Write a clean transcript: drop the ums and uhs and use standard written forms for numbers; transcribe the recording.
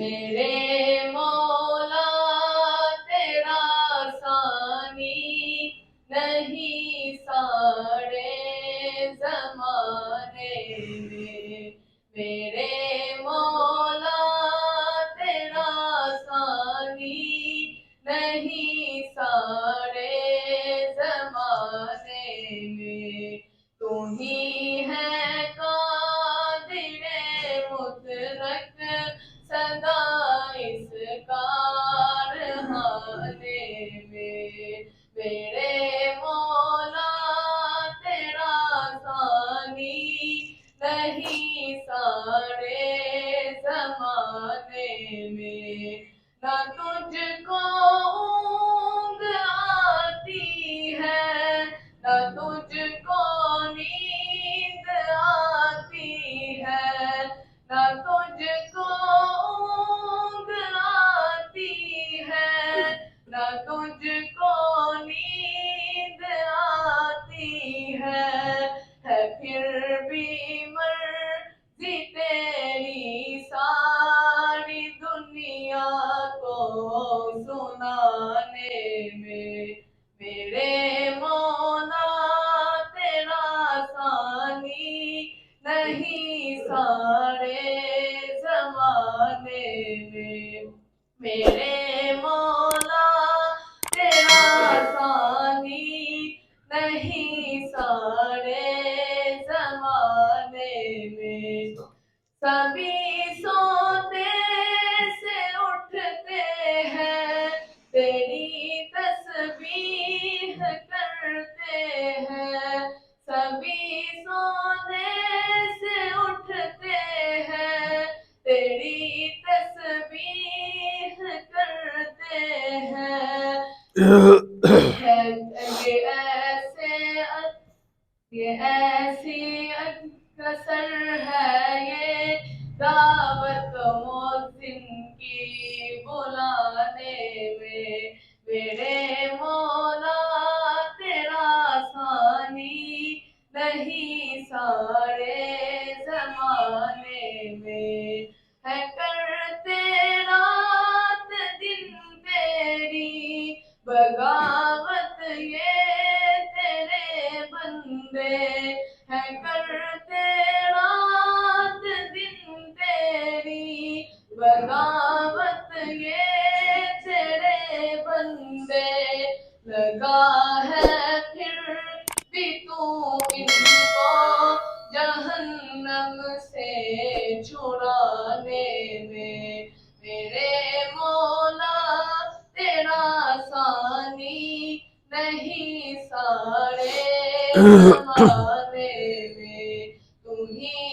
میرے مولا تیرا ثانی نہیں سارے زمانے میں، میرے مولا تیرا ثانی نہیں سارے زمانے میں، تو ہی ہے قادر مطلق سدا اس کارخانے میں، میرے مولا تیرا ثانی نہیں سارے زمانے میں، نہ تجھ کو اونگ آتی ہے نہ تجھ کو نیند آتی ہے، نہ تجھ کو اونگ آتی ہے، نہ تجھ کو نیند آتی ہے پھر بھی مرضی تیری ساری دنیا کو سنانے میں، میرے مولا تیرا ثانی نہیں سارے زمانے میں، میرے مولا تیرا ثانی نہیں سارے زمانے میں، سبھی سوتے سے اٹھتے ہیں تیری تسبیح کرتے ہیں، سبھی سوتے سے اٹھتے ہیں تیری تسبیح کرتے ہیں، یہ ایسی اکثر ہے یہ دعوت مؤذن کی بلانے میں، میرے مولا تیرا ثانی نہیں سارے زمانے میں، ہے کرتے رات دن تیری بغاوت یہ تیرے بندے، ہے کرتے رات دن تیری بغاوت یہ تیرے بندے، لگا ہے پھر بھی تو ان کو جہنم سے چھڑانے میں، میرے مولا تیرا ثانی نہیں سارے زمانے میں، تم ہی